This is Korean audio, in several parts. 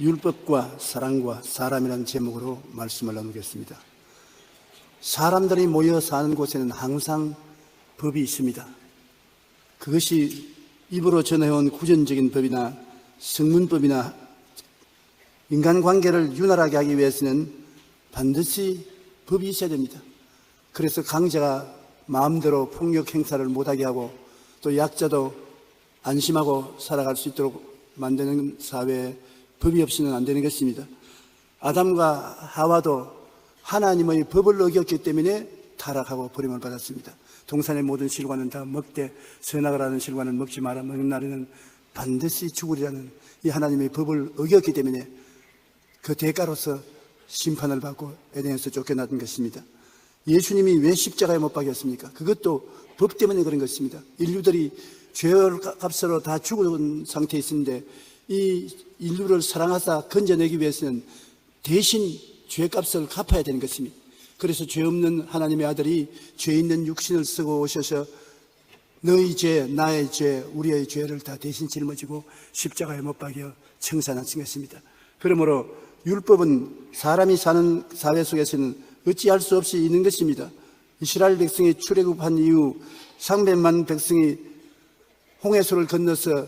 율법과 사랑과 사람이라는 제목으로 말씀을 나누겠습니다. 사람들이 모여 사는 곳에는 항상 법이 있습니다. 그것이 입으로 전해온 구전적인 법이나 성문법이나 인간관계를 윤활하게 하기 위해서는 반드시 법이 있어야 됩니다. 그래서 강자가 마음대로 폭력 행사를 못하게 하고 또 약자도 안심하고 살아갈 수 있도록 만드는 사회에 법이 없이는 안 되는 것입니다. 아담과 하와도 하나님의 법을 어겼기 때문에 타락하고 버림을 받았습니다. 동산의 모든 실과는 다 먹되 선악을 하는 실과는 먹지 마라. 먹는 날에는 반드시 죽으리라는 이 하나님의 법을 어겼기 때문에 그 대가로서 심판을 받고 에덴에서 쫓겨났던 것입니다. 예수님이 왜 십자가에 못 박혔습니까? 그것도 법 때문에 그런 것입니다. 인류들이 죄값으로 다 죽은 상태에 있는데 이 인류를 사랑하사 건져내기 위해서는 대신 죄값을 갚아야 되는 것입니다. 그래서 죄 없는 하나님의 아들이 죄 있는 육신을 쓰고 오셔서 너희 죄, 나의 죄, 우리의 죄를 다 대신 짊어지고 십자가에 못 박여 청산하신 것입니다. 그러므로 율법은 사람이 사는 사회 속에서는 어찌할 수 없이 있는 것입니다. 이스라엘 백성이 출애굽한 이후 300만 백성이 홍해수를 건너서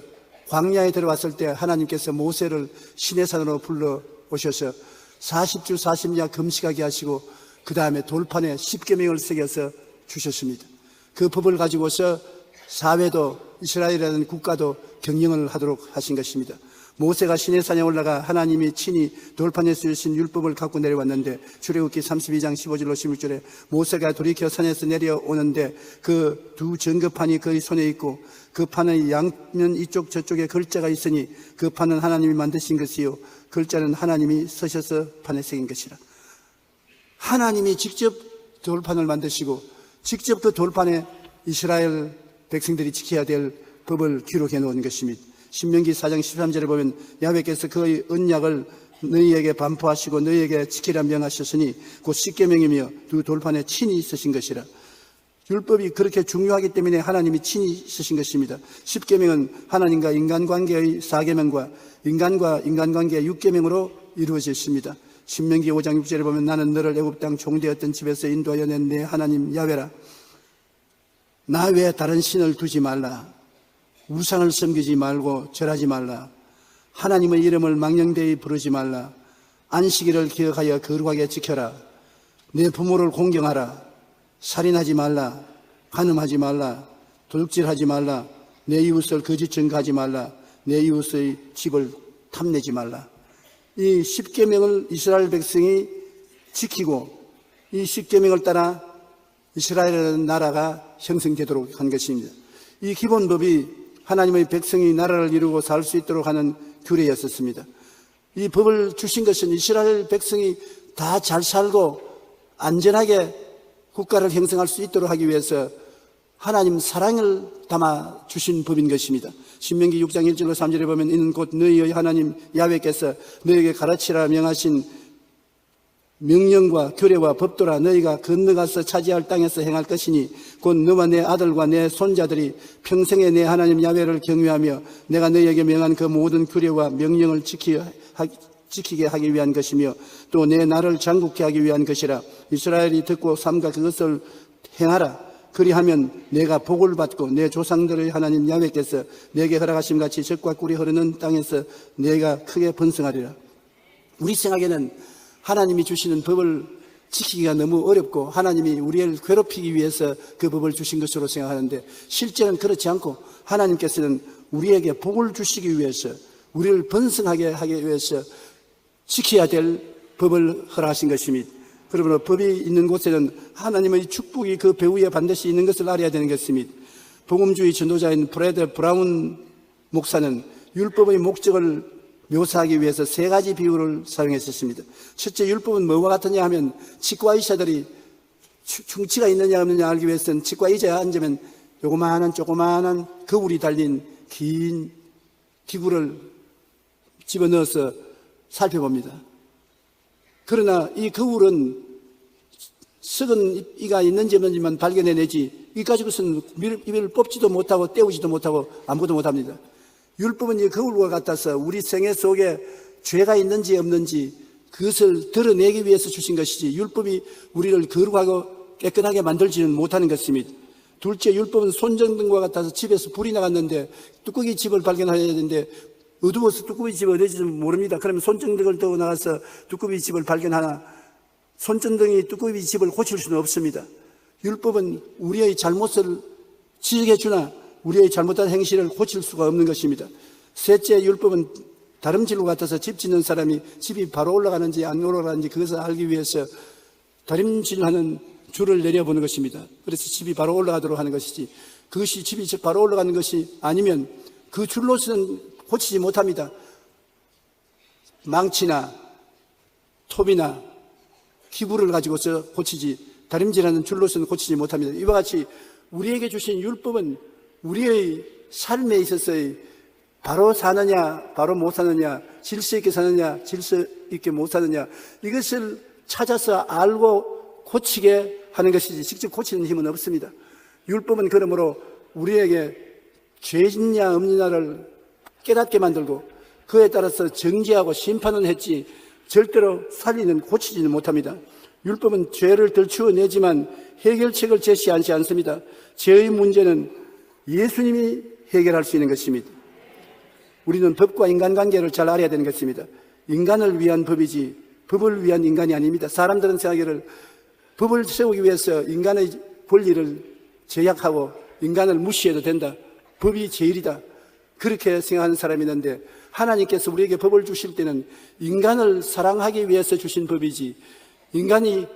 광야에 들어왔을 때 하나님께서 모세를 시내산으로 불러 오셔서 40주 40야 금식하게 하시고 그 다음에 돌판에 십계명을 새겨서 주셨습니다. 그 법을 가지고서 사회도 이스라엘이라는 국가도 경영을 하도록 하신 것입니다. 모세가 시내산에 올라가 하나님이 친히 돌판에 쓰신 율법을 갖고 내려왔는데 출애굽기 32장 15절로 16절에 모세가 돌이켜 산에서 내려오는데 그 두 증거판이 그의 손에 있고 그 판의 양면 이쪽 저쪽에 글자가 있으니 그 판은 하나님이 만드신 것이요 글자는 하나님이 쓰셔서 판에 새긴 것이라. 하나님이 직접 돌판을 만드시고 직접 그 돌판에 이스라엘 백성들이 지켜야 될 법을 기록해 놓은 것입니다. 신명기 4장 13절에 보면 야훼께서 그의 언약을 너희에게 반포하시고 너희에게 지키라 명하셨으니 곧 십계명이며 두 돌판에 친히 쓰신 것이라. 율법이 그렇게 중요하기 때문에 하나님이 친히 쓰신 것입니다. 십계명은 하나님과 인간관계의 4계명과 인간과 인간관계의 6계명으로 이루어져 있습니다. 신명기 5장 6절에 보면 나는 너를 애굽 땅 종되었던 집에서 인도하여 낸 내 하나님 야훼라. 나 외에 다른 신을 두지 말라. 우상을 섬기지 말고 절하지 말라. 하나님의 이름을 망령되이 부르지 말라. 안식일을 기억하여 거룩하게 지켜라. 내 부모를 공경하라. 살인하지 말라. 간음하지 말라. 도둑질하지 말라. 내 이웃을 거짓 증거하지 말라. 내 이웃의 집을 탐내지 말라. 이 십계명을 이스라엘 백성이 지키고 이 십계명을 따라 이스라엘이라는 나라가 형성되도록 한 것입니다. 이 기본법이 하나님의 백성이 나라를 이루고 살 수 있도록 하는 규례였었습니다. 이 법을 주신 것은 이스라엘 백성이 다 잘 살고 안전하게 국가를 형성할 수 있도록 하기 위해서 하나님 사랑을 담아 주신 법인 것입니다. 신명기 6장 1절로 3절에 보면 이는 곧 너희의 하나님 야훼께서 너희에게 가르치라 명하신 명령과 규례와 법도라. 너희가 건너가서 차지할 땅에서 행할 것이니 곧 너와 내 아들과 내 손자들이 평생에 내 하나님 야훼를 경외하며 내가 너희에게 명한 그 모든 규례와 명령을 지키게 하기 위한 것이며 또 내 나를 장국케 하기 위한 것이라. 이스라엘이 듣고 삼가 그것을 행하라. 그리하면 내가 복을 받고 내 조상들의 하나님 야훼께서 내게 허락하심 같이 젖과 꿀이 흐르는 땅에서 내가 크게 번성하리라. 우리 생각에는 하나님이 주시는 법을 지키기가 너무 어렵고 하나님이 우리를 괴롭히기 위해서 그 법을 주신 것으로 생각하는데 실제는 그렇지 않고 하나님께서는 우리에게 복을 주시기 위해서 우리를 번성하게 하기 위해서 지켜야 될 법을 허락하신 것입니다. 그러므로 법이 있는 곳에는 하나님의 축복이 그 배후에 반드시 있는 것을 알아야 되는 것입니다. 복음주의 전도자인 브래드 브라운 목사는 율법의 목적을 묘사하기 위해서 세 가지 비유를 사용했었습니다. 첫째, 율법은 뭐와 같으냐 하면 치과 의사들이 충치가 있느냐 없느냐 알기 위해서는 치과 의자에 앉으면 조그마한 거울이 달린 긴 기구를 집어넣어서 살펴봅니다. 그러나 이 거울은 썩은 이가 있는지 없는지만 발견해내지 이 가지고서는 입을 뽑지도 못하고 떼우지도 못하고 아무것도 못합니다. 율법은 이 거울과 같아서 우리 생애 속에 죄가 있는지 없는지 그것을 드러내기 위해서 주신 것이지 율법이 우리를 거룩하고 깨끗하게 만들지는 못하는 것입니다. 둘째, 율법은 손전등과 같아서 집에서 불이 나갔는데 뚜껑이 집을 발견해야 되는데 어두워서 뚜껑이 집이 어디인지 모릅니다. 그러면 손전등을 들고 나가서 뚜껑이 집을 발견하나 손전등이 뚜껑이 집을 고칠 수는 없습니다. 율법은 우리의 잘못을 지적해 주나 우리의 잘못한 행실을 고칠 수가 없는 것입니다. 셋째, 율법은 다림질과 같아서 집 짓는 사람이 집이 바로 올라가는지 안 올라가는지 그것을 알기 위해서 다림질하는 줄을 내려보는 것입니다. 그래서 집이 바로 올라가도록 하는 것이지 그것이 집이 바로 올라가는 것이 아니면 그 줄로서는 고치지 못합니다. 망치나 톱이나 기구를 가지고서 고치지 다림질하는 줄로서는 고치지 못합니다. 이와 같이 우리에게 주신 율법은 우리의 삶에 있어서의 바로 사느냐 바로 못 사느냐 질서 있게 사느냐 질서 있게 못 사느냐 이것을 찾아서 알고 고치게 하는 것이지 직접 고치는 힘은 없습니다. 율법은 그러므로 우리에게 죄 있냐 없느냐를 깨닫게 만들고 그에 따라서 정죄하고 심판은 했지 절대로 살리는 고치지는 못합니다. 율법은 죄를 덜추어내지만 해결책을 제시하지 않습니다. 죄의 문제는 예수님이 해결할 수 있는 것입니다. 우리는 법과 인간관계를 잘 알아야 되는 것입니다. 인간을 위한 법이지 법을 위한 인간이 아닙니다. 사람들은 생각하기를 법을 세우기 위해서 인간의 권리를 제약하고 인간을 무시해도 된다. 법이 제일이다. 그렇게 생각하는 사람이 있는데 하나님께서 우리에게 법을 주실 때는 인간을 사랑하기 위해서 주신 법이지 인간이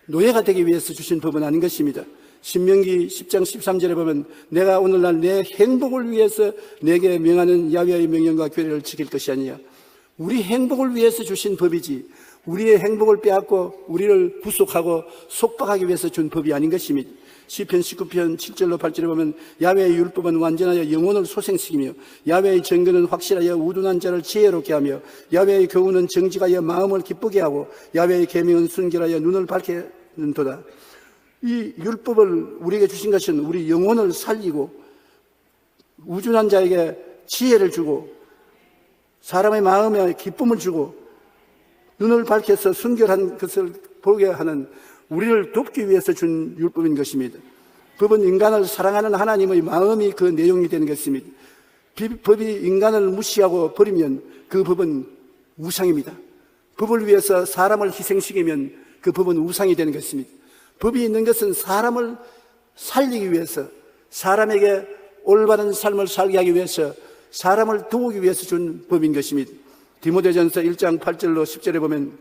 노예가 되기 위해서 주신 법은 아닌 것입니다. 신명기 10장 13절에 보면 내가 오늘날 내 행복을 위해서 내게 명하는 야훼의 명령과 규례를 지킬 것이 아니냐. 우리 행복을 위해서 주신 법이지 우리의 행복을 빼앗고 우리를 구속하고 속박하기 위해서 준 법이 아닌 것입니다. 시편 19편 7절로 8절에 보면 야훼의 율법은 완전하여 영혼을 소생시키며 야훼의 정근은 확실하여 우둔한 자를 지혜롭게 하며 야훼의 교훈은 정직하여 마음을 기쁘게 하고 야훼의 계명은 순결하여 눈을 밝게 하는도다. 이 율법을 우리에게 주신 것은 우리 영혼을 살리고 우둔한 자에게 지혜를 주고 사람의 마음에 기쁨을 주고 눈을 밝혀서 순결한 것을 보게 하는 우리를 돕기 위해서 준 율법인 것입니다. 법은 인간을 사랑하는 하나님의 마음이 그 내용이 되는 것입니다. 법이 인간을 무시하고 버리면 그 법은 우상입니다. 법을 위해서 사람을 희생시키면 그 법은 우상이 되는 것입니다. 법이 있는 것은 사람을 살리기 위해서 사람에게 올바른 삶을 살게 하기 위해서 사람을 도우기 위해서 준 법인 것입니다. 디모데전서 1장 8절로 10절에 보면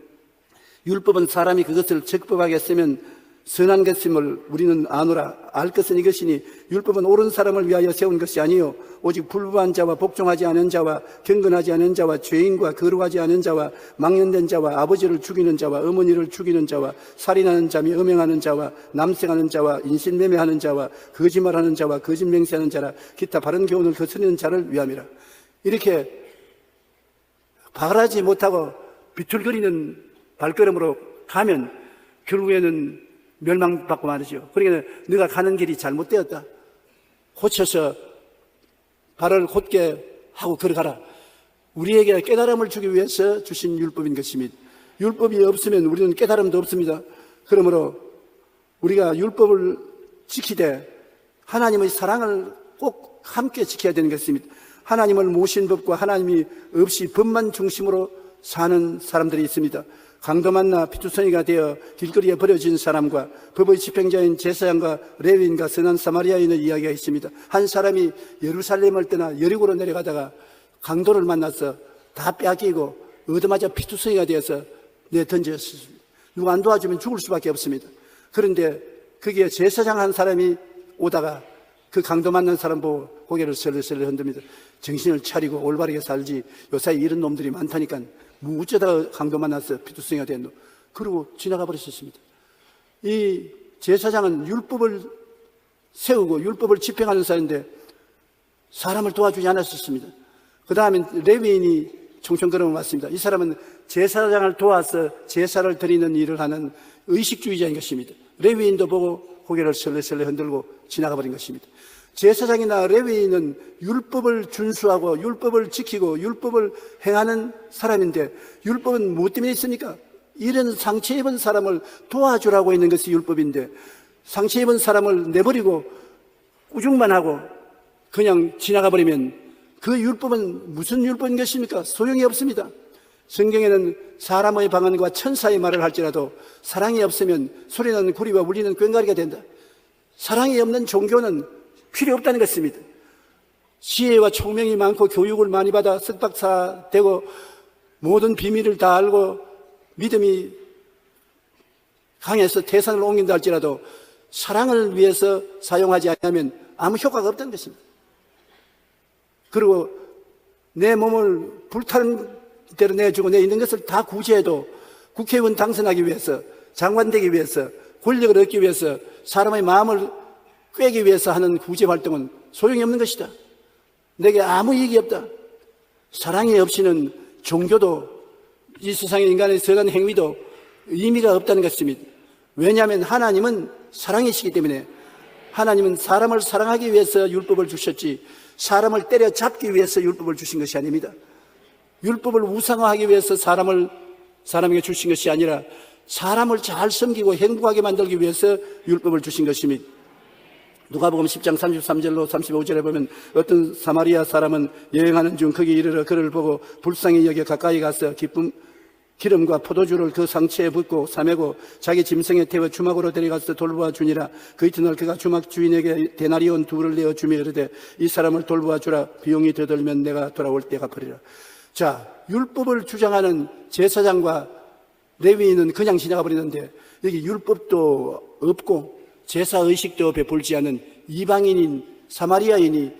율법은 사람이 그것을 적법하게 쓰면 선한 것임을 우리는 아노라. 알 것은 이것이니 율법은 옳은 사람을 위하여 세운 것이 아니요 오직 불법한 자와 복종하지 않은 자와 경건하지 않은 자와 죄인과 거룩하지 않은 자와 망령된 자와 아버지를 죽이는 자와 어머니를 죽이는 자와 살인하는 자며 음행하는 자와 남색하는 자와 인신매매하는 자와 거짓말하는 자와 거짓 맹세하는 자라 기타 바른 교훈을 거스르는 자를 위함이라. 이렇게 바라지 못하고 비틀거리는 발걸음으로 가면 결국에는 멸망받고 말이죠. 그러니까 네가 가는 길이 잘못되었다. 고쳐서 발을 곧게 하고 걸어가라. 우리에게 깨달음을 주기 위해서 주신 율법인 것입니다. 율법이 없으면 우리는 깨달음도 없습니다. 그러므로 우리가 율법을 지키되 하나님의 사랑을 꼭 함께 지켜야 되는 것입니다. 하나님을 모신 법과 하나님이 없이 법만 중심으로 사는 사람들이 있습니다. 강도 만나 피투성이가 되어 길거리에 버려진 사람과 법의 집행자인 제사장과 레위인과 선한 사마리아인의 이야기가 있습니다. 한 사람이 예루살렘을 떠나 여리고로 내려가다가 강도를 만나서 다 빼앗기고 얻어맞아 피투성이가 되어서 내던졌습니다. 누가 안 도와주면 죽을 수밖에 없습니다. 그런데 거기에 제사장 한 사람이 오다가 그 강도 만난 사람 보고 고개를 설레설레 흔듭니다. 정신을 차리고 올바르게 살지 요사이 이런 놈들이 많다니까 뭐 어쩌다가 강도 만나서 피투성이가 됐노. 그러고 지나가 버렸습니다. 이 제사장은 율법을 세우고 율법을 집행하는 사람인데 사람을 도와주지 않았었습니다. 그 다음에 레위인이 총총 걸어온 왔습니다. 이 사람은 제사장을 도와서 제사를 드리는 일을 하는 의식주의자인 것입니다. 레위인도 보고 고개를 설레설레 흔들고 지나가 버린 것입니다. 제사장이나 레위인은 율법을 준수하고 율법을 지키고 율법을 행하는 사람인데 율법은 무엇 때문에 있습니까? 이런 상처 입은 사람을 도와주라고 있는 것이 율법인데 상처 입은 사람을 내버리고 꾸중만 하고 그냥 지나가 버리면 그 율법은 무슨 율법인 것입니까? 소용이 없습니다. 성경에는 사람의 방언과 천사의 말을 할지라도 사랑이 없으면 소리나는 구리와 울리는 꽹과리가 된다. 사랑이 없는 종교는 필요 없다는 것입니다. 지혜와 총명이 많고 교육을 많이 받아 석박사 되고 모든 비밀을 다 알고 믿음이 강해서 태산을 옮긴다 할지라도 사랑을 위해서 사용하지 않으면 아무 효과가 없다는 것입니다. 그리고 내 몸을 불타는 대로 내주고 내 있는 것을 다 구제해도 국회의원 당선하기 위해서, 장관 되기 위해서, 권력을 얻기 위해서, 사람의 마음을 꿰기 위해서 하는 구제 활동은 소용이 없는 것이다. 내게 아무 이익이 없다. 사랑이 없이는 종교도 이 세상의 인간의 선한 행위도 의미가 없다는 것입니다. 왜냐하면 하나님은 사랑이시기 때문에 하나님은 사람을 사랑하기 위해서 율법을 주셨지 사람을 때려잡기 위해서 율법을 주신 것이 아닙니다. 율법을 우상화하기 위해서 사람에게 주신 것이 아니라 사람을 잘 섬기고 행복하게 만들기 위해서 율법을 주신 것입니다. 누가복음 10장 33절로 35절에 보면 어떤 사마리아 사람은 여행하는 중 거기 이르러 그를 보고 불쌍히 여겨 가까이 가서 기름과 포도주를 그 상처에 붓고 사매고 자기 짐승에 태워 주막으로 데려가서 돌보아 주니라. 그 이튿날 그가 주막 주인에게 데나리온 2를 내어 주며 이르되 이 사람을 돌보아 주라. 비용이 더 들면 내가 돌아올 때 갚으리라. 자, 율법을 주장하는 제사장과 레위인은 그냥 지나가 버리는데 여기 율법도 없고 제사의식도 베풀지 않은 이방인인 사마리아인이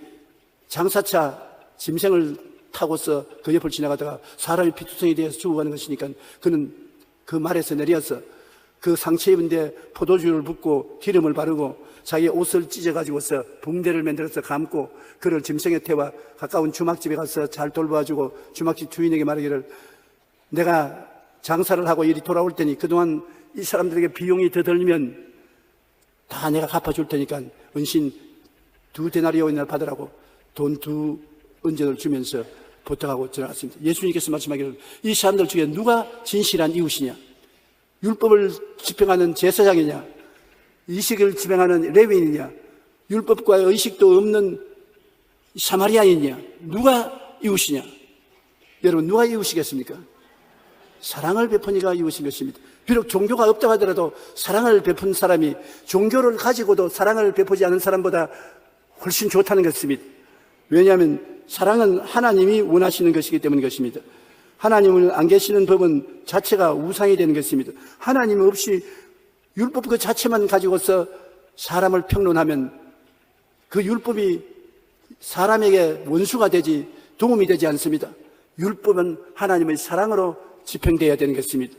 장사차 짐승을 타고서 그 옆을 지나가다가 사람이 피투성이 되어서 죽어가는 것이니까 그는 그 말에서 내려서 그 상처 입은 데 포도주를 붓고 기름을 바르고 자기 옷을 찢어가지고서 붕대를 만들어서 감고 그를 짐승에 태워 가까운 주막집에 가서 잘 돌봐주고 주막집 주인에게 말하기를 내가 장사를 하고 이리 돌아올 테니 그동안 이 사람들에게 비용이 더 들면 다 내가 갚아줄 테니까 은신 2데나리온을 받으라고 돈 2은전을 주면서 부탁하고 들어갔습니다. 예수님께서 말씀하기를 이 사람들 중에 누가 진실한 이웃이냐? 율법을 집행하는 제사장이냐? 의식을 집행하는 레위인이냐? 율법과 의식도 없는 사마리아인이냐? 누가 이웃이냐? 여러분 누가 이웃이겠습니까? 사랑을 베푸니가 이웃인 것입니다. 비록 종교가 없다고 하더라도 사랑을 베푼 사람이 종교를 가지고도 사랑을 베푸지 않은 사람보다 훨씬 좋다는 것입니다. 왜냐하면 사랑은 하나님이 원하시는 것이기 때문인 것입니다. 하나님을 안 계시는 법은 자체가 우상이 되는 것입니다. 하나님 없이 율법 그 자체만 가지고서 사람을 평론하면 그 율법이 사람에게 원수가 되지 도움이 되지 않습니다. 율법은 하나님의 사랑으로 집행되어야 되는 것입니다.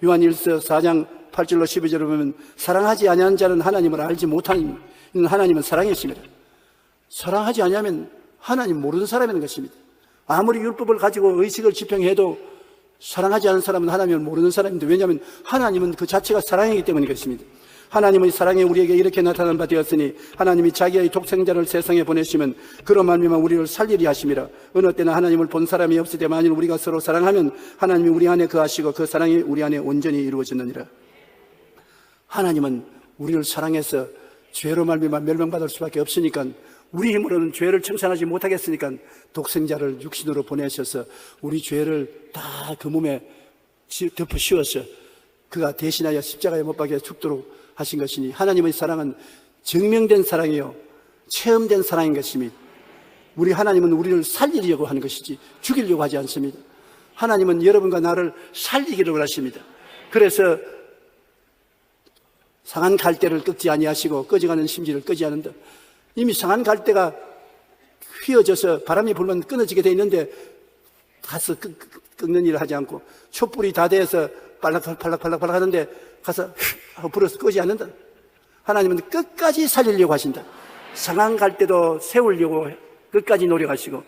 요한일서 4장 8절로 12절을 보면 사랑하지 아니하는 자는 하나님을 알지 못하는 하나님은 사랑이십니다. 사랑하지 아니하면 하나님 모르는 사람이라는 것입니다. 아무리 율법을 가지고 의식을 집행해도 사랑하지 않은 사람은 하나님을 모르는 사람인데 왜냐하면 하나님은 그 자체가 사랑이기 때문인 것입니다. 하나님의 사랑이 우리에게 이렇게 나타난 바 되었으니 하나님이 자기의 독생자를 세상에 보내시면 그로 말미암아 우리를 살리리 하심이라. 어느 때나 하나님을 본 사람이 없을 때 만일 우리가 서로 사랑하면 하나님이 우리 안에 거하시고 그 사랑이 우리 안에 온전히 이루어졌느니라. 하나님은 우리를 사랑해서 죄로 말미암아 멸망받을 수밖에 없으니까 우리 힘으로는 죄를 청산하지 못하겠으니까 독생자를 육신으로 보내셔서 우리 죄를 다 그 몸에 덮어 씌워서 그가 대신하여 십자가에 못 박혀 죽도록 하신 것이니 하나님의 사랑은 증명된 사랑이요 체험된 사랑인 것입니다. 우리 하나님은 우리를 살리려고 하는 것이지 죽이려고 하지 않습니다. 하나님은 여러분과 나를 살리기를 원하십니다. 그래서 상한 갈대를 꺾지 아니하시고 꺼져가는 심지를 끄지 않는다. 이미 상한 갈대가 휘어져서 바람이 불면 끊어지게 돼 있는데 가서 꺾는 일을 하지 않고 촛불이 다 돼서 팔락팔락 하는데 가서 하고 불어서 끄지 않는다. 하나님은 끝까지 살리려고 하신다. 상한 갈대도 세우려고 끝까지 노력하시고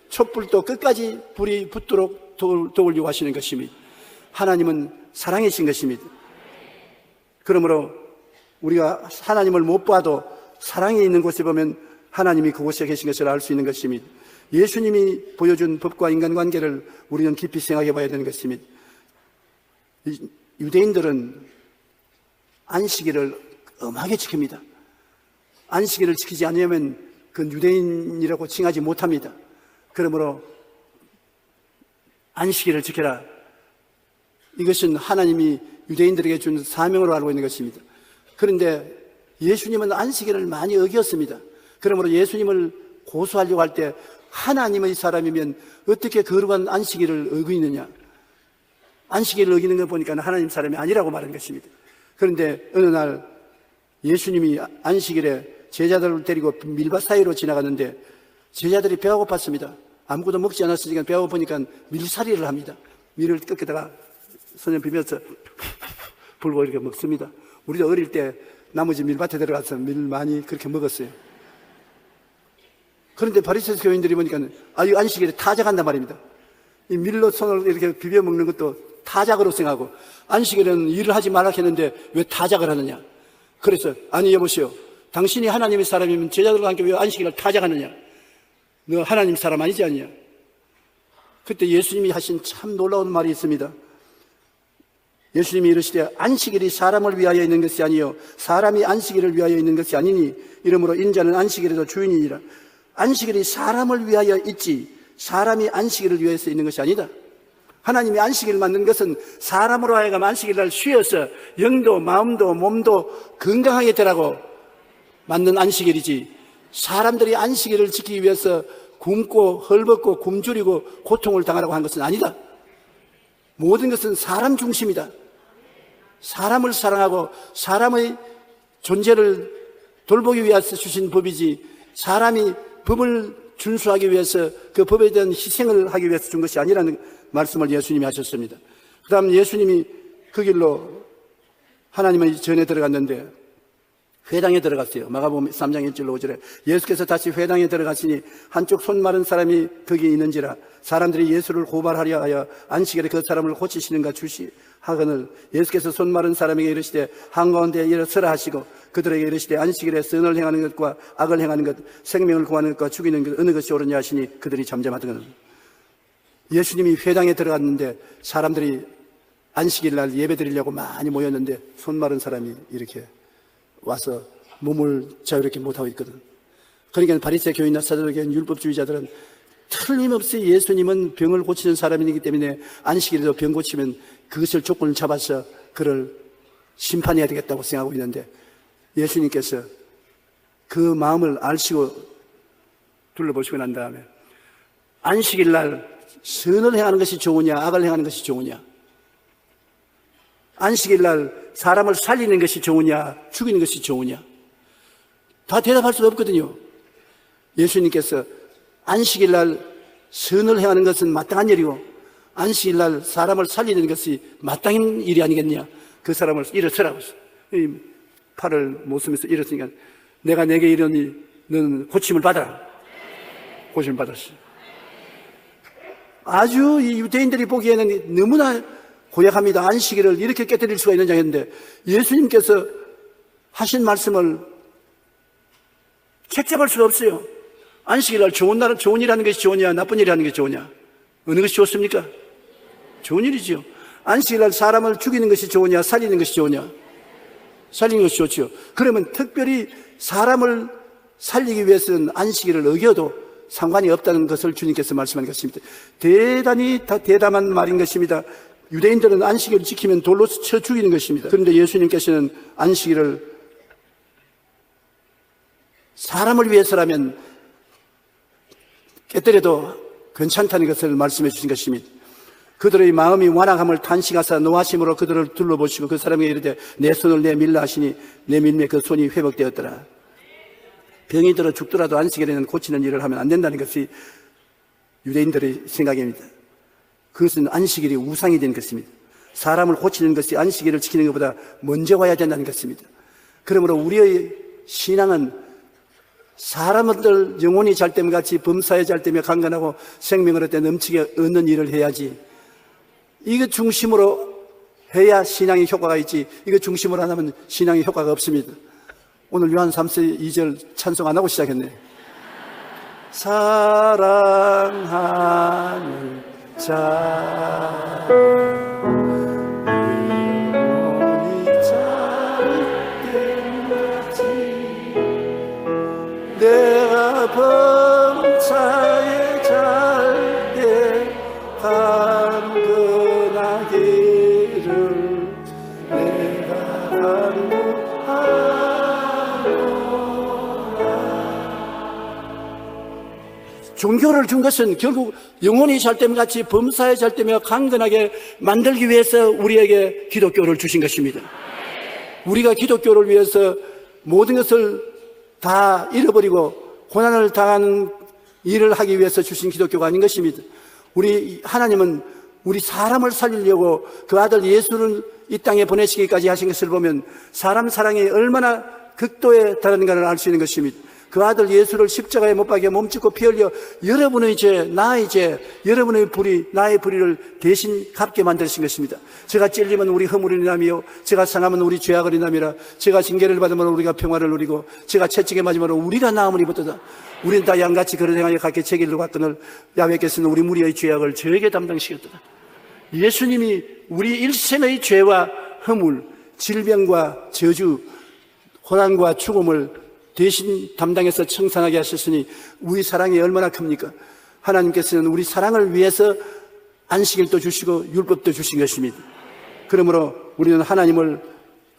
촛불도 끝까지 불이 붙도록 도우려고 하시는 것입니다. 하나님은 사랑이신 것입니다. 그러므로 우리가 하나님을 못 봐도 사랑이 있는 곳에 보면 하나님이 그곳에 계신 것을 알 수 있는 것입니다. 예수님이 보여준 법과 인간관계를 우리는 깊이 생각해 봐야 되는 것입니다. 유대인들은 안식일을 엄하게 지킵니다. 안식일을 지키지 않으면 그 유대인이라고 칭하지 못합니다. 그러므로 안식일을 지켜라. 이것은 하나님이 유대인들에게 준 사명으로 알고 있는 것입니다. 그런데 예수님은 안식일을 많이 어겼습니다. 그러므로 예수님을 고소하려고 할 때 하나님의 사람이면 어떻게 거룩한 안식일을 어기느냐. 안식일을 어기는 거 보니까 하나님 사람이 아니라고 말한 것입니다. 그런데 어느 날 예수님이 안식일에 제자들을 데리고 밀밭 사이로 지나갔는데 제자들이 배가 고팠습니다. 아무것도 먹지 않았으니까 배가 고프니까 밀살이를 합니다. 밀을 꺾다가 손에 비벼서 불고 이렇게 먹습니다. 우리도 어릴 때 나머지 밀밭에 들어가서 밀 많이 그렇게 먹었어요. 그런데 바리새인 교인들이 보니까 이 안식일에 타작한단 말입니다. 이 밀로 손을 이렇게 비벼 먹는 것도 타작으로 생각하고 안식일에는 일을 하지 말라 했는데 왜 타작을 하느냐. 그래서 아니 여보시오, 당신이 하나님의 사람이면 제자들과 함께 왜 안식일을 타작하느냐. 너 하나님 사람 아니지 않냐. 그때 예수님이 하신 참 놀라운 말이 있습니다. 예수님이 이르시되 안식일이 사람을 위하여 있는 것이 아니요 사람이 안식일을 위하여 있는 것이 아니니 이러므로 인자는 안식일에도 주인이니라. 안식일이 사람을 위하여 있지 사람이 안식일을 위해서 있는 것이 아니다. 하나님이 안식일을 만든 것은 사람으로 하여금 안식일을 쉬어서 영도 마음도 몸도 건강하게 되라고 만든 안식일이지 사람들이 안식일을 지키기 위해서 굶고 헐벗고 굶주리고 고통을 당하라고 한 것은 아니다. 모든 것은 사람 중심이다. 사람을 사랑하고 사람의 존재를 돌보기 위해서 주신 법이지 사람이 법을 준수하기 위해서 그 법에 대한 희생을 하기 위해서 준 것이 아니라는 말씀을 예수님이 하셨습니다. 그 다음 예수님이 그 길로 하나님의 전에 들어갔는데 회당에 들어갔어요. 마가복음 3장 1절로 5절에 예수께서 다시 회당에 들어가시니 한쪽 손 마른 사람이 거기에 있는지라 사람들이 예수를 고발하려 하여 안식일에 그 사람을 고치시는가 주시하거늘 예수께서 손 마른 사람에게 이르시되 한가운데 일어서라 하시고 그들에게 이르시되 안식일에 선을 행하는 것과 악을 행하는 것 생명을 구하는 것과 죽이는 것 어느 것이 옳으냐 하시니 그들이 잠잠하더거늘. 예수님이 회당에 들어갔는데 사람들이 안식일 날 예배 드리려고 많이 모였는데 손 마른 사람이 이렇게 와서 몸을 자유롭게 못하고 있거든. 그러니까 바리새 교인이나 사두개인 율법주의자들은 틀림없이 예수님은 병을 고치는 사람이기 때문에 안식일에도 병 고치면 그것을 조건을 잡아서 그를 심판해야 되겠다고 생각하고 있는데 예수님께서 그 마음을 알시고 둘러보시고 난 다음에 안식일 날 선을 행하는 것이 좋으냐 악을 행하는 것이 좋으냐, 안식일 날 사람을 살리는 것이 좋으냐 죽이는 것이 좋으냐 다 대답할 수 없거든요. 예수님께서 안식일 날 선을 행하는 것은 마땅한 일이고 안식일 날 사람을 살리는 것이 마땅한 일이 아니겠냐. 그 사람을 일어서라고 했어요. 팔을 못 쓰면서 일어서니까 내가 내게 이르니 너는 고침을 받아라. 고침을 받았어요. 아주 이 유대인들이 보기에는 너무나 고약합니다. 안식일을 이렇게 깨뜨릴 수가 있느냐 했는데 예수님께서 하신 말씀을 책잡을 수가 없어요. 안식일 날 좋은 일 하는 것이 좋으냐 나쁜 일 하는 것이 좋으냐, 어느 것이 좋습니까? 좋은 일이지요. 안식일 날 사람을 죽이는 것이 좋으냐 살리는 것이 좋으냐, 살리는 것이 좋지요. 그러면 특별히 사람을 살리기 위해서는 안식일을 어겨도 상관이 없다는 것을 주님께서 말씀한 것입니다. 대단히 대담한 말인 것입니다. 유대인들은 안식일을 지키면 돌로 쳐 죽이는 것입니다. 그런데 예수님께서는 안식일을 사람을 위해서라면 깨뜨려도 괜찮다는 것을 말씀해 주신 것입니다. 그들의 마음이 완악함을 탄식하사 노하심으로 그들을 둘러보시고 그 사람에게 이르되 내 손을 내밀라 하시니 내밀매 그 손이 회복되었더라. 병이 들어 죽더라도 안식일에는 고치는 일을 하면 안 된다는 것이 유대인들의 생각입니다. 그것은 안식일이 우상이 된 것입니다. 사람을 고치는 것이 안식일을 지키는 것보다 먼저 와야 된다는 것입니다. 그러므로 우리의 신앙은 사람들 영혼이 잘 때면 같이 범사에 잘 때면 강건하고 생명을 얻되 넘치게 얻는 일을 해야지, 이거 중심으로 해야 신앙의 효과가 있지 이거 중심으로 안 하면 신앙의 효과가 없습니다. 오늘 요한 3서 2절 찬송 안 하고 시작했네. 사랑하는 자 영원히 잘때까지 내가 범사에 잘때 강건하기를 내가 간구하노라. 종교를 준 것은 결국 영혼이 잘됨 같이 범사에 잘되며 강건하게 만들기 위해서 우리에게 기독교를 주신 것입니다. 우리가 기독교를 위해서 모든 것을 다 잃어버리고 고난을 당하는 일을 하기 위해서 주신 기독교가 아닌 것입니다. 우리 하나님은 우리 사람을 살리려고 그 아들 예수를 이 땅에 보내시기까지 하신 것을 보면 사람 사랑이 얼마나 극도에 달하는가를 알 수 있는 것입니다. 그 아들 예수를 십자가에 못 박여 몸짓고 피 흘려 여러분의 죄, 나의 죄, 여러분의 불의, 나의 불의를 대신 갚게 만드신 것입니다. 제가 찔리면 우리 허물을 인함이요, 제가 상하면 우리 죄악을 인함이라. 제가 징계를 받으면 우리가 평화를 누리고, 제가 채찍에 맞으면 우리가 나음을 입었도다. 우리는 다 양같이 그를 행하여 각기 책임을 받거늘 야훼께서는 우리 무리의 죄악을 저에게 담당시켰도다. 예수님이 우리 일생의 죄와 허물, 질병과 저주, 고난과 죽음을 대신 담당해서 청산하게 하셨으니 우리 사랑이 얼마나 큽니까? 하나님께서는 우리 사랑을 위해서 안식일도 주시고 율법도 주신 것입니다. 그러므로 우리는 하나님을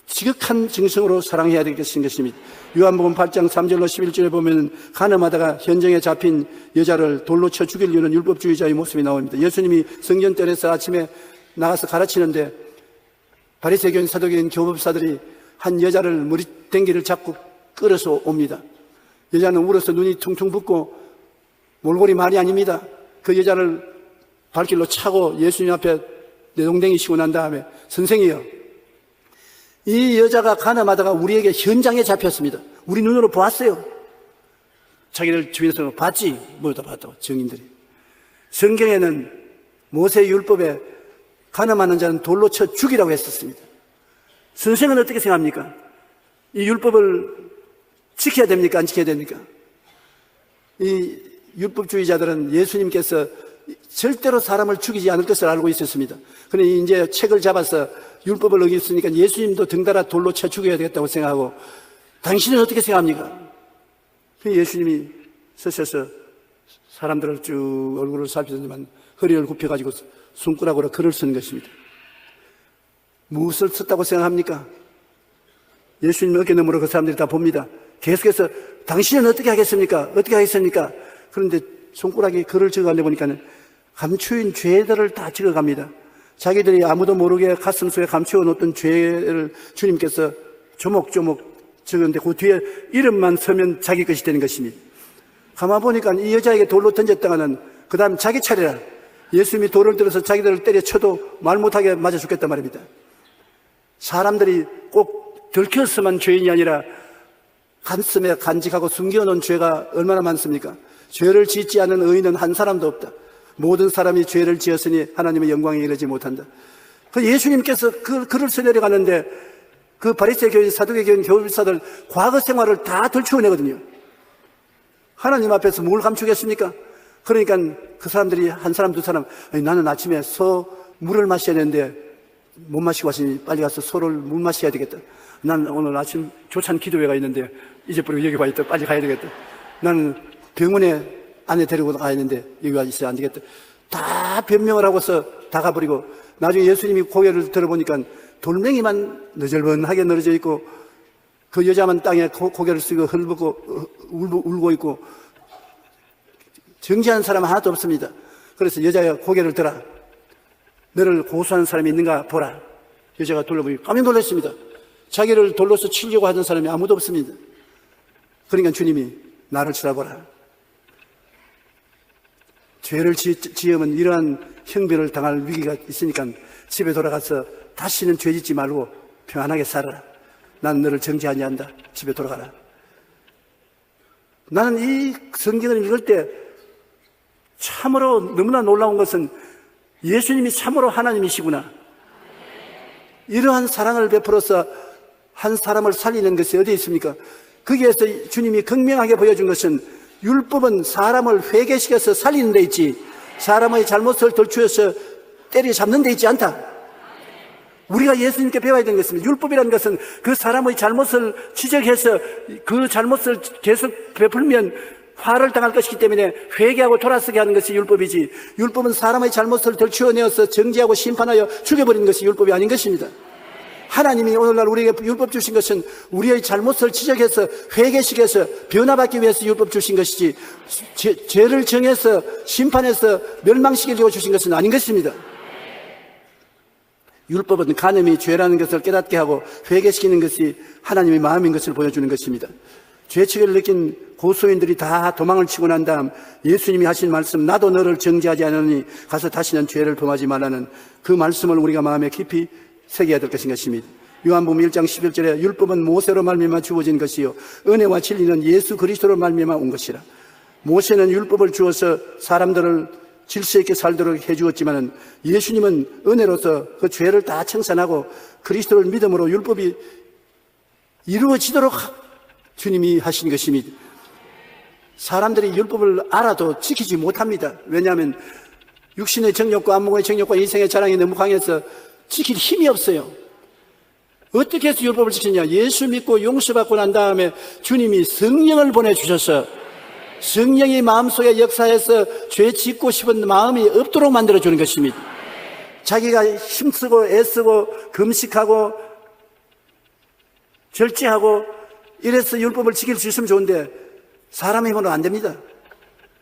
지극한 정성으로 사랑해야 되겠는 것입니다. 요한복음 8장 3절로 11절에 보면 간음하다가 현장에 잡힌 여자를 돌로 쳐 죽이려는 율법주의자의 모습이 나옵니다. 예수님이 성전뜰에서 아침에 나가서 가르치는데 바리새교인 사두개인 교법사들이 한 여자를 머리땡기를 잡고 끌어서 옵니다. 여자는 울어서 눈이 퉁퉁 붓고 몰골이 말이 아닙니다. 그 여자를 발길로 차고 예수님 앞에 내동댕이 치고 난 다음에 선생이요, 이 여자가 간음하다가 우리에게 현장에 잡혔습니다. 우리 눈으로 보았어요. 자기들 주위에서 봤지? 뭐다 봤다고 증인들이. 성경에는 모세 율법에 간음하는 자는 돌로 쳐 죽이라고 했었습니다. 선생은 어떻게 생각합니까? 이 율법을 지켜야 됩니까? 안 지켜야 됩니까? 이 율법주의자들은 예수님께서 절대로 사람을 죽이지 않을 것을 알고 있었습니다. 그런데 이제 책을 잡아서 율법을 어겼으니까 예수님도 등달아 돌로 쳐 죽여야 되겠다고 생각하고, 당신은 어떻게 생각합니까? 예수님이 서셔서 사람들을 쭉 얼굴을 살피더니만 허리를 굽혀가지고 손가락으로 글을 쓰는 것입니다. 무엇을 썼다고 생각합니까? 예수님 어깨 너머로 그 사람들이 다 봅니다. 계속해서 당신은 어떻게 하겠습니까? 어떻게 하겠습니까? 그런데 손가락에 글을 적어가는데 보니까 감추인 죄들을 다 적어갑니다. 자기들이 아무도 모르게 가슴속에 감추어 놓던 죄를 주님께서 조목조목 적었는데 그 뒤에 이름만 서면 자기 것이 되는 것입니다. 가만 보니까 이 여자에게 돌로 던졌다가는 그 다음 자기 차례라. 예수님이 돌을 들어서 자기들을 때려쳐도 말 못하게 맞아 죽겠단 말입니다. 사람들이 꼭 들켰으면 죄인이 아니라 가슴에 간직하고 숨겨놓은 죄가 얼마나 많습니까? 죄를 짓지 않은 의인은 한 사람도 없다. 모든 사람이 죄를 지었으니 하나님의 영광에 이르지 못한다. 그 예수님께서 그 글을 써내려가는데 그 바리새교인, 사두개교인, 교법사들 과거 생활을 다 들추어내거든요. 하나님 앞에서 뭘 감추겠습니까? 그러니까 그 사람들이 한 사람 두 사람, 나는 아침에 물을 마셔야 되는데 못 마시고 왔으니 빨리 가서 소를 물 마셔야 되겠다. 나는 오늘 아침 조찬 기도회가 있는데 이제부터 여기 와 있다. 빨리 가야 되겠다. 나는 병원에 안에 데리고 가야 되는데 여기 와 있어야 안 되겠다. 다 변명을 하고서 다 가버리고 나중에 예수님이 고개를 들어보니까 돌멩이만 너절번하게 늘어져 있고 그 여자만 땅에 고개를 쓰고 헐벗고 울고 있고 정지한 사람 하나도 없습니다. 그래서 여자가 고개를 들어 너를 고소하는 사람이 있는가 보라. 여자가 둘러보니 깜짝 놀랐습니다. 자기를 돌로서 치려고 하던 사람이 아무도 없습니다. 그러니까 주님이 나를 쳐다보라. 죄를 지으면 이러한 형벌을 당할 위기가 있으니까 집에 돌아가서 다시는 죄 짓지 말고 평안하게 살아라. 나는 너를 정죄하지 않는다. 집에 돌아가라. 나는 이 성경을 읽을 때 참으로 너무나 놀라운 것은 예수님이 참으로 하나님이시구나. 이러한 사랑을 베풀어서 한 사람을 살리는 것이 어디 있습니까? 거기에서 주님이 극명하게 보여준 것은 율법은 사람을 회개시켜서 살리는 데 있지 사람의 잘못을 덜추어서 때려잡는 데 있지 않다. 우리가 예수님께 배워야 되는 것입니다. 율법이라는 것은 그 사람의 잘못을 지적해서 그 잘못을 계속 베풀면 화를 당할 것이기 때문에 회개하고 돌아서게 하는 것이 율법이지, 율법은 사람의 잘못을 덜추어내어서 정죄하고 심판하여 죽여버리는 것이 율법이 아닌 것입니다. 하나님이 오늘날 우리에게 율법 주신 것은 우리의 잘못을 지적해서 회개시켜서 변화받기 위해서 율법 주신 것이지 죄를 정해서 심판해서 멸망시키려고 주신 것은 아닌 것입니다. 율법은 간음이 죄라는 것을 깨닫게 하고 회개시키는 것이 하나님의 마음인 것을 보여주는 것입니다. 죄책을 느낀 고소인들이 다 도망을 치고 난 다음 예수님이 하신 말씀, 나도 너를 정죄하지 않으니 가서 다시는 죄를 범하지 말라는 그 말씀을 우리가 마음에 깊이 새겨야 될 것입니다. 요한복음 1장 11절에 율법은 모세로 말미암아 주어진 것이요 은혜와 진리는 예수 그리스도로 말미암아 온 것이라. 모세는 율법을 주어서 사람들을 질서 있게 살도록 해주었지만 예수님은 은혜로서 그 죄를 다 청산하고 그리스도를 믿음으로 율법이 이루어지도록 주님이 하신 것입니다. 사람들이 율법을 알아도 지키지 못합니다. 왜냐하면 육신의 정욕과 안목의 정욕과 인생의 자랑이 너무 강해서 지킬 힘이 없어요. 어떻게 해서 율법을 지키냐? 예수 믿고 용서받고 난 다음에 주님이 성령을 보내주셔서 성령이 마음속에 역사해서 죄 짓고 싶은 마음이 없도록 만들어주는 것입니다. 자기가 힘쓰고 애쓰고 금식하고 절제하고 이래서 율법을 지킬 수 있으면 좋은데 사람의 힘으로는 안 됩니다.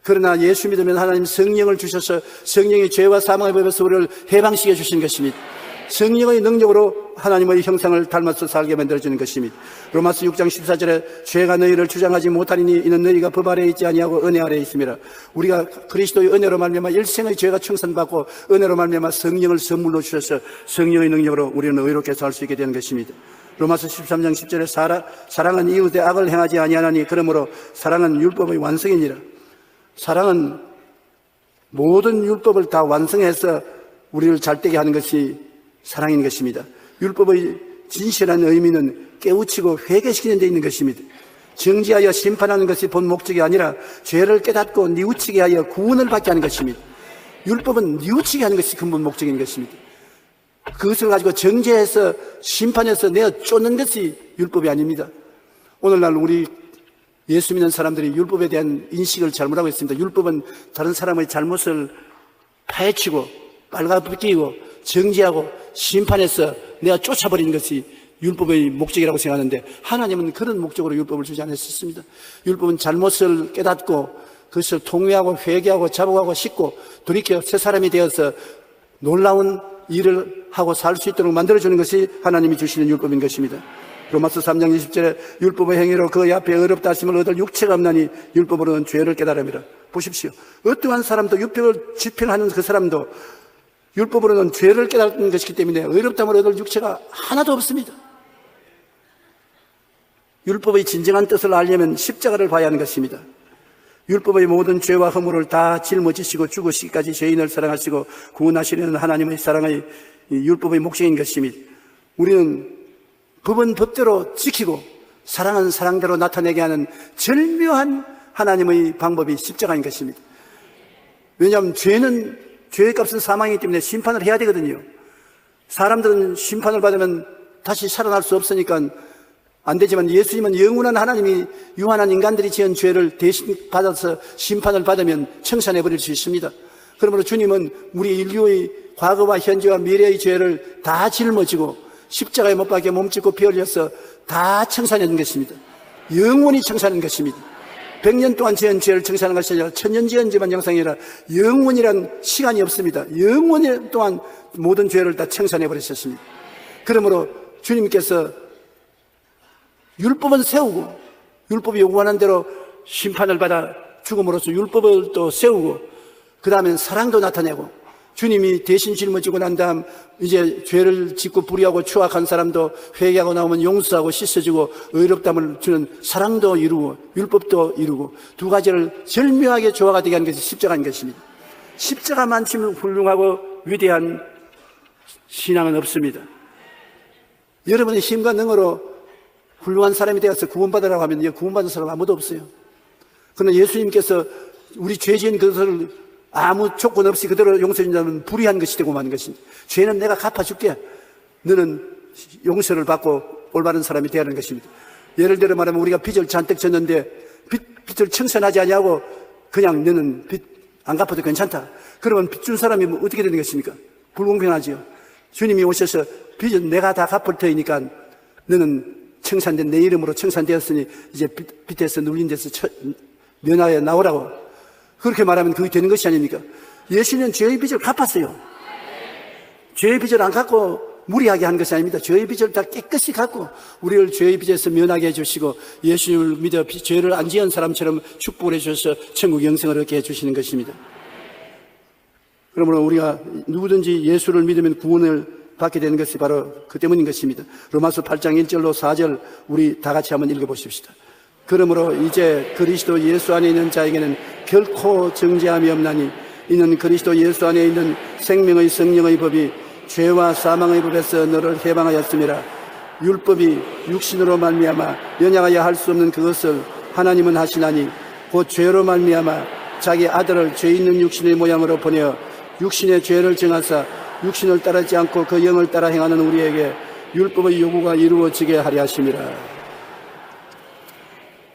그러나 예수 믿으면 하나님 성령을 주셔서 성령이 죄와 사망의 법에서 우리를 해방시켜 주시는 것입니다. 성령의 능력으로 하나님의 형상을 닮아서 살게 만들어주는 것입니다. 로마서 6장 14절에 죄가 너희를 주장하지 못하리니 이는 너희가 법 아래에 있지 아니하고 은혜 아래에 있음이라. 우리가 그리스도의 은혜로 말미암아 일생의 죄가 청산받고 은혜로 말미암아 성령을 선물로 주셔서 성령의 능력으로 우리는 의롭게 살 수 있게 되는 것입니다. 로마서 13장 10절에 사랑은 이웃의 악을 행하지 아니하나니 그러므로 사랑은 율법의 완성이니라. 사랑은 모든 율법을 다 완성해서 우리를 잘되게 하는 것이 사랑인 것입니다. 율법의 진실한 의미는 깨우치고 회개시키는 데 있는 것입니다. 정지하여 심판하는 것이 본 목적이 아니라 죄를 깨닫고 뉘우치게 하여 구원을 받게 하는 것입니다. 율법은 뉘우치게 하는 것이 근본 목적인 것입니다. 그것을 가지고 정죄해서 심판해서 내어 쫓는 것이 율법이 아닙니다. 오늘날 우리 예수 믿는 사람들이 율법에 대한 인식을 잘못하고 있습니다. 율법은 다른 사람의 잘못을 파헤치고 빨가벗기고 정죄하고 심판해서 내가 쫓아버리는 것이 율법의 목적이라고 생각하는데 하나님은 그런 목적으로 율법을 주지 않으셨습니다. 율법은 잘못을 깨닫고 그것을 통회하고 회개하고 자복하고 씻고 돌이켜 새 사람이 되어서 놀라운 일을 하고 살 수 있도록 만들어주는 것이 하나님이 주시는 율법인 것입니다. 로마서 3장 20절에 율법의 행위로 그 앞에 어렵다 하심을 얻을 육체가 없나니 율법으로는 죄를 깨달음이라. 보십시오. 어떠한 사람도 율법을 집행하는 그 사람도 율법으로는 죄를 깨닫는 것이기 때문에 의롭다함을 얻을 육체가 하나도 없습니다. 율법의 진정한 뜻을 알려면 십자가를 봐야 하는 것입니다. 율법의 모든 죄와 허물을 다 짊어지시고 죽으시기까지 죄인을 사랑하시고 구원하시려는 하나님의 사랑의 율법의 목적인 것입니다. 우리는 법은 법대로 지키고 사랑은 사랑대로 나타내게 하는 절묘한 하나님의 방법이 십자가인 것입니다. 왜냐하면 죄의 값은 사망이기 때문에 심판을 해야 되거든요. 사람들은 심판을 받으면 다시 살아날 수 없으니까 안 되지만 예수님은 영원한 하나님이 유한한 인간들이 지은 죄를 대신 받아서 심판을 받으면 청산해 버릴 수 있습니다. 그러므로 주님은 우리 인류의 과거와 현재와 미래의 죄를 다 짊어지고 십자가에 못 박혀 몸짓고 피 흘려서 다 청산해 준 것입니다. 영원히 청산한 것입니다. 100년 동안 지은 죄를 청산하는 것이 아니라 1000년 지은 죄만 영상이 아니라 영원이란 시간이 없습니다. 영원 동안 모든 죄를 다 청산해 버리셨습니다. 그러므로 주님께서 율법은 세우고 율법이 요구하는 대로 심판을 받아 죽음으로써 율법을 또 세우고 그 다음엔 사랑도 나타내고 주님이 대신 짊어지고 난 다음 이제 죄를 짓고 불의하고 추악한 사람도 회개하고 나오면 용서하고 씻어주고 의롭다함을 주는 사랑도 이루고 율법도 이루고 두 가지를 절묘하게 조화가 되게 하는 것이 십자가인 것입니다. 십자가만큼 훌륭하고 위대한 신앙은 없습니다. 여러분의 힘과 능으로 훌륭한 사람이 되어서 구원받으라고 하면 구원받은 사람 아무도 없어요. 그러나 예수님께서 우리 죄 지은 그것을 아무 조건 없이 그대로 용서해 준다면 불의한 것이 되고 마는 것입니다. 죄는 내가 갚아줄게. 너는 용서를 받고 올바른 사람이 되라는 것입니다. 예를 들어 말하면 우리가 빚을 잔뜩 졌는데 빚을 청산하지 아니하고 그냥 너는 빚 안 갚아도 괜찮다. 그러면 빚 준 사람이 어떻게 되는 것입니까? 불공평하지요. 주님이 오셔서 빚은 내가 다 갚을 테니까 너는 청산된 내 이름으로 청산되었으니 이제 빚에서 눌린 데서 면하여 나오라고. 그렇게 말하면 그게 되는 것이 아닙니까? 예수는 죄의 빚을 갚았어요. 죄의 빚을 안 갚고 무리하게 한 것이 아닙니다. 죄의 빚을 다 깨끗이 갚고 우리를 죄의 빚에서 면하게 해주시고 예수님을 믿어 죄를 안 지은 사람처럼 축복을 해주셔서 천국 영생을 얻게 해주시는 것입니다. 그러므로 우리가 누구든지 예수를 믿으면 구원을 받게 되는 것이 바로 그 때문인 것입니다. 로마서 8장 1절로 4절 우리 다 같이 한번 읽어보십시다. 그러므로 이제 그리스도 예수 안에 있는 자에게는 결코 정죄함이 없나니 이는 그리스도 예수 안에 있는 생명의 성령의 법이 죄와 사망의 법에서 너를 해방하였음이라. 율법이 육신으로 말미암아 연약하여 할 수 없는 그것을 하나님은 하시나니 곧 죄로 말미암아 자기 아들을 죄 있는 육신의 모양으로 보내어 육신의 죄를 정하사 육신을 따르지 않고 그 영을 따라 행하는 우리에게 율법의 요구가 이루어지게 하려 하심이라.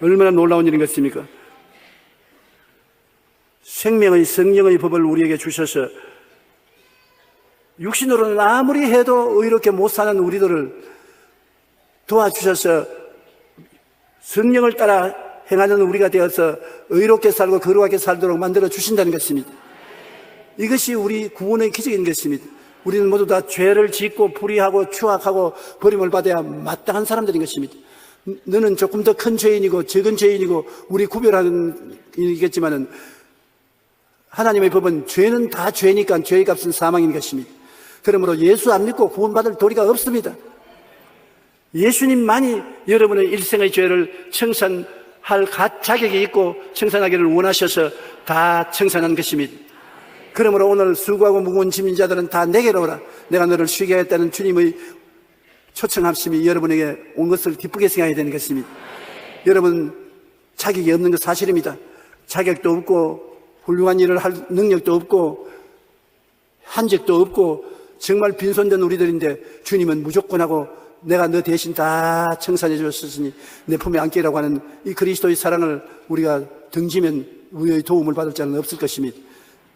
얼마나 놀라운 일인 것입니까? 생명의 성령의 법을 우리에게 주셔서 육신으로는 아무리 해도 의롭게 못 사는 우리들을 도와주셔서 성령을 따라 행하는 우리가 되어서 의롭게 살고 거룩하게 살도록 만들어 주신다는 것입니다. 이것이 우리 구원의 기적인 것입니다. 우리는 모두 다 죄를 짓고 불의하고 추악하고 버림을 받아야 마땅한 사람들인 것입니다. 너는 조금 더 큰 죄인이고 적은 죄인이고 우리 구별하는 일이겠지만은 하나님의 법은 죄는 다 죄니까 죄의 값은 사망인 것입니다. 그러므로 예수 안 믿고 구원받을 도리가 없습니다. 예수님만이 여러분의 일생의 죄를 청산할 자격이 있고 청산하기를 원하셔서 다 청산한 것입니다. 그러므로 오늘 수고하고 무거운 짐진 자들은 다 내게로 오라. 내가 너를 쉬게 하겠다는 주님의 초청함심이 여러분에게 온 것을 기쁘게 생각해야 되는 것입니다. 여러분 자격이 없는 것 사실입니다. 자격도 없고 훌륭한 일을 할 능력도 없고 한 적도 없고 정말 빈손된 우리들인데 주님은 무조건 하고 내가 너 대신 다 청산해 주셨으니 내 품에 안기라고 하는 이 그리스도의 사랑을 우리가 등지면 우리의 도움을 받을 자는 없을 것입니다.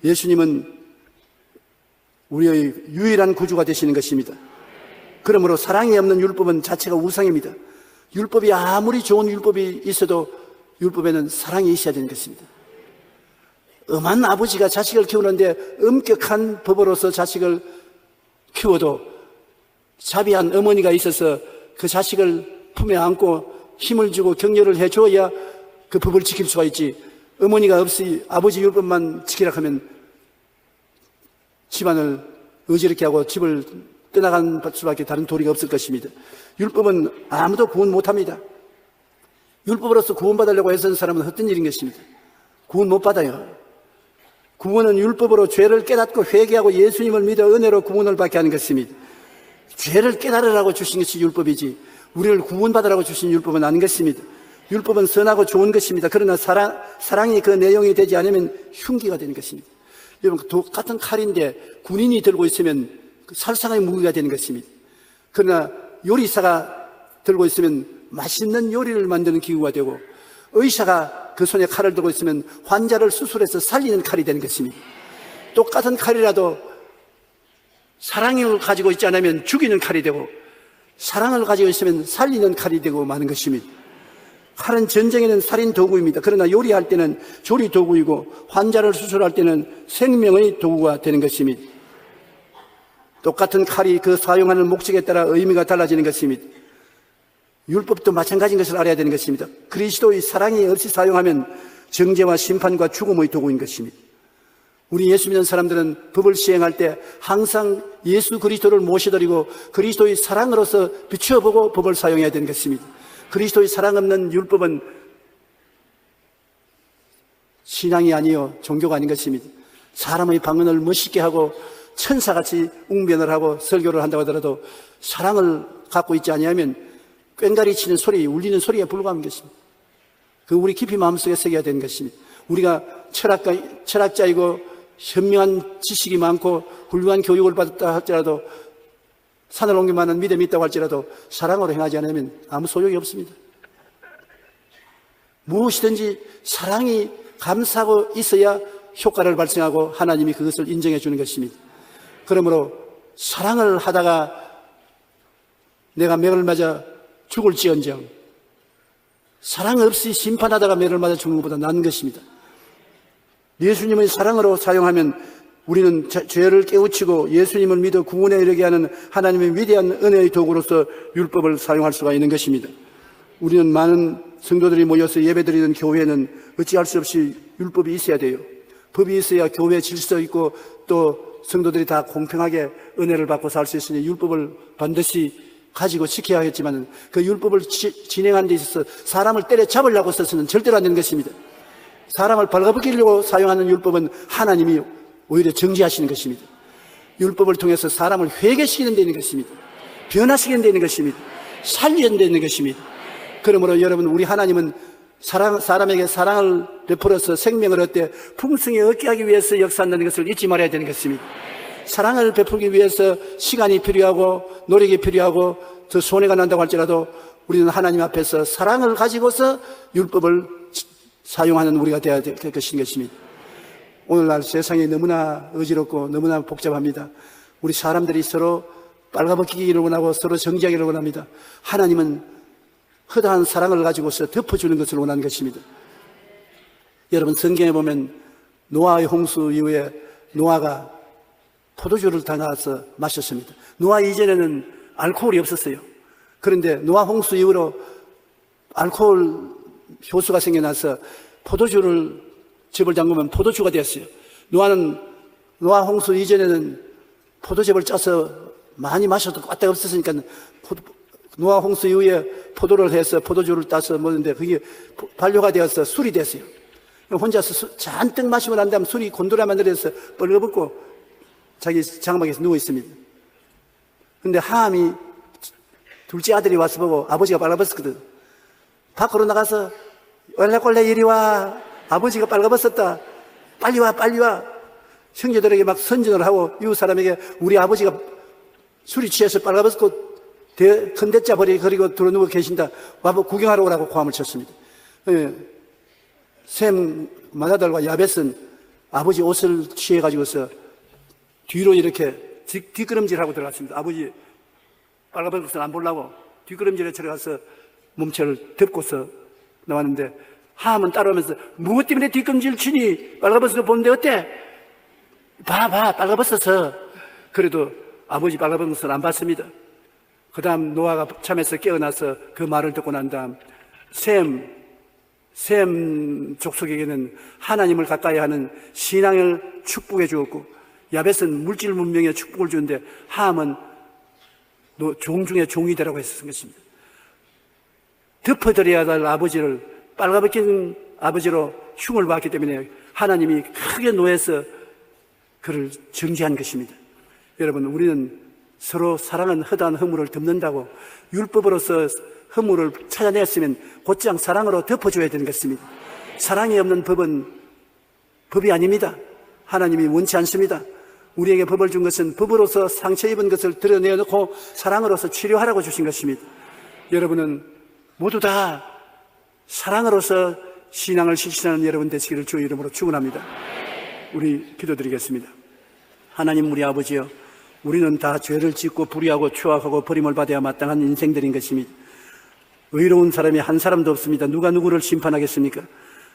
예수님은 우리의 유일한 구주가 되시는 것입니다. 그러므로 사랑이 없는 율법은 자체가 우상입니다. 율법이 아무리 좋은 율법이 있어도 율법에는 사랑이 있어야 되는 것입니다. 엄한 아버지가 자식을 키우는데 엄격한 법으로서 자식을 키워도 자비한 어머니가 있어서 그 자식을 품에 안고 힘을 주고 격려를 해줘야 그 법을 지킬 수가 있지. 어머니가 없이 아버지 율법만 지키라 하면 집안을 어지럽게 하고 집을 떠나간 수밖에 다른 도리가 없을 것입니다. 율법은 아무도 구원 못합니다. 율법으로서 구원받으려고 애쓰는 사람은 헛된 일인 것입니다. 구원 못 받아요. 구원은 율법으로 죄를 깨닫고 회개하고 예수님을 믿어 은혜로 구원을 받게 하는 것입니다. 죄를 깨달으라고 주신 것이 율법이지 우리를 구원받으라고 주신 율법은 아닌 것입니다. 율법은 선하고 좋은 것입니다. 그러나 사랑이 그 내용이 되지 않으면 흉기가 되는 것입니다. 여러분 똑같은 칼인데 군인이 들고 있으면 살상의 무기가 되는 것입니다. 그러나 요리사가 들고 있으면 맛있는 요리를 만드는 기구가 되고 의사가 그 손에 칼을 들고 있으면 환자를 수술해서 살리는 칼이 되는 것입니다. 똑같은 칼이라도 사랑을 가지고 있지 않으면 죽이는 칼이 되고 사랑을 가지고 있으면 살리는 칼이 되고 마는 것입니다. 칼은 전쟁에는 살인 도구입니다. 그러나 요리할 때는 조리 도구이고 환자를 수술할 때는 생명의 도구가 되는 것입니다. 똑같은 칼이 그 사용하는 목적에 따라 의미가 달라지는 것입니다. 율법도 마찬가지인 것을 알아야 되는 것입니다. 그리스도의 사랑이 없이 사용하면 정죄와 심판과 죽음의 도구인 것입니다. 우리 예수 믿는 사람들은 법을 시행할 때 항상 예수 그리스도를 모셔드리고 그리스도의 사랑으로서 비추어보고 법을 사용해야 되는 것입니다. 그리스도의 사랑 없는 율법은 신앙이 아니요 종교가 아닌 것입니다. 사람의 방언을 멋있게 하고 천사같이 웅변을 하고 설교를 한다고 하더라도 사랑을 갖고 있지 아니하면 꽹가리 치는 소리, 울리는 소리에 불과한 것입니다. 그 우리 깊이 마음속에 새겨야 되는 것입니다. 우리가 철학자이고 현명한 지식이 많고 훌륭한 교육을 받았다 할지라도 산을 옮길 만한 믿음이 있다고 할지라도 사랑으로 행하지 않으면 아무 소용이 없습니다. 무엇이든지 사랑이 감싸고 있어야 효과를 발생하고 하나님이 그것을 인정해 주는 것입니다. 그러므로 사랑을 하다가 내가 매를 맞아 죽을지언정 사랑 없이 심판하다가 매를 맞아 죽는 것보다 나은 것입니다. 예수님의 사랑으로 사용하면 우리는 죄를 깨우치고 예수님을 믿어 구원에 이르게 하는 하나님의 위대한 은혜의 도구로서 율법을 사용할 수가 있는 것입니다. 우리는 많은 성도들이 모여서 예배드리는 교회는 어찌할 수 없이 율법이 있어야 돼요. 법이 있어야 교회 질서 있고 또 성도들이 다 공평하게 은혜를 받고 살 수 있으니 율법을 반드시 가지고 지켜야겠지만 그 율법을 진행하는 데 있어서 사람을 때려잡으려고 써서는 절대로 안 되는 것입니다. 사람을 발가벗기려고 사용하는 율법은 하나님이 오히려 정죄하시는 것입니다. 율법을 통해서 사람을 회개시키는 데 있는 것입니다. 변화시키는 데 있는 것입니다. 살리는 데 있는 것입니다. 그러므로 여러분, 우리 하나님은 사람에게 사랑을 베풀어서 생명을 얻되 풍성히 얻게 하기 위해서 역사한다는 것을 잊지 말아야 되는 것입니다. 사랑을 베풀기 위해서 시간이 필요하고 노력이 필요하고 더 손해가 난다고 할지라도 우리는 하나님 앞에서 사랑을 가지고서 율법을 사용하는 우리가 되어야 될 것입니다. 오늘날 세상이 너무나 어지럽고 너무나 복잡합니다. 우리 사람들이 서로 빨가벗기기를 원하고 서로 정지하기를 원합니다. 하나님은 허다한 사랑을 가지고서 덮어주는 것을 원하는 것입니다. 여러분, 성경에 보면 노아의 홍수 이후에 노아가 포도주를 담아서 마셨습니다. 노아 이전에는 알코올이 없었어요. 그런데 노아 홍수 이후로 알코올 효수가 생겨나서 포도주를 즙을 담그면 포도주가 되었어요. 노아 홍수 이전에는 포도즙을 짜서 많이 마셔도 까딱 없었으니까 노아 홍수 이후에 포도를 해서 포도주를 따서 먹는데 그게 반료가 되어서 술이 됐어요. 혼자서 잔뜩 마시고 난 다음 술이 곤드라 만들어서 뻘거벗고 자기 장막에서 누워 있습니다. 근데 함이 둘째 아들이 와서 보고 아버지가 빨가벗었거든. 밖으로 나가서 얼레꼴레 이리 와. 아버지가 빨가벗었다. 빨리 와, 빨리 와. 형제들에게 막 선전을 하고 이웃 사람에게 우리 아버지가 술이 취해서 빨가벗고 큰 대자 버리고 들어누워 계신다. 와보 구경하러 오라고 고함을 쳤습니다. 셈 마다달과 야벳은 아버지 옷을 취해가지고서 뒤로 이렇게 뒷걸음질하고 들어갔습니다. 아버지 빨가벗고서 안 보려고 뒷걸음질에 들어가서 몸체를 덮고서 나왔는데 함은 따라오면서 무엇 때문에 뒷걸음질 치니? 빨가벗어서 보는데 어때? 봐 빨가벗어서. 그래도 아버지 빨가벗은 것을 안 봤습니다. 그 다음 노아가 잠에서 깨어나서 그 말을 듣고 난 다음 셈 족속에게는 하나님을 가까이 하는 신앙을 축복해 주었고 야벳은 물질 문명의 축복을 주는데 함은 종 중에 종이 되라고 했었던 것입니다. 덮어드려야 할 아버지를 빨가벗긴 아버지로 흉을 봤기 때문에 하나님이 크게 노해서 그를 정죄한 것입니다. 여러분, 우리는 서로 사랑은 허다한 허물을 덮는다고 율법으로서 허물을 찾아냈으면 곧장 사랑으로 덮어줘야 되는 것입니다. 사랑이 없는 법은 법이 아닙니다. 하나님이 원치 않습니다. 우리에게 법을 준 것은 법으로서 상처 입은 것을 드러내놓고 사랑으로서 치료하라고 주신 것입니다. 여러분은 모두 다 사랑으로서 신앙을 실천하는 여러분 되시기를 주의 이름으로 축원합니다. 우리 기도드리겠습니다. 하나님, 우리 아버지여, 우리는 다 죄를 짓고 불의하고 추악하고 버림을 받아야 마땅한 인생들인 것입니다. 의로운 사람이 한 사람도 없습니다. 누가 누구를 심판하겠습니까?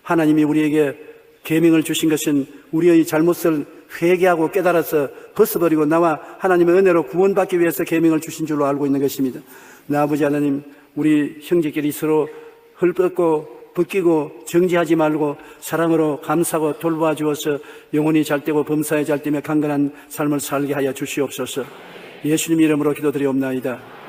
하나님이 우리에게 계명을 주신 것은 우리의 잘못을 회개하고 깨달아서 벗어버리고 나와 하나님의 은혜로 구원받기 위해서 계명을 주신 줄로 알고 있는 것입니다. 나 아버지 하나님, 우리 형제끼리 서로 헐벗고 벗기고 정지하지 말고 사랑으로 감싸고 돌보아 주어서 영혼이 잘되고 범사에 잘되며 강건한 삶을 살게 하여 주시옵소서. 예수님 이름으로 기도드리옵나이다.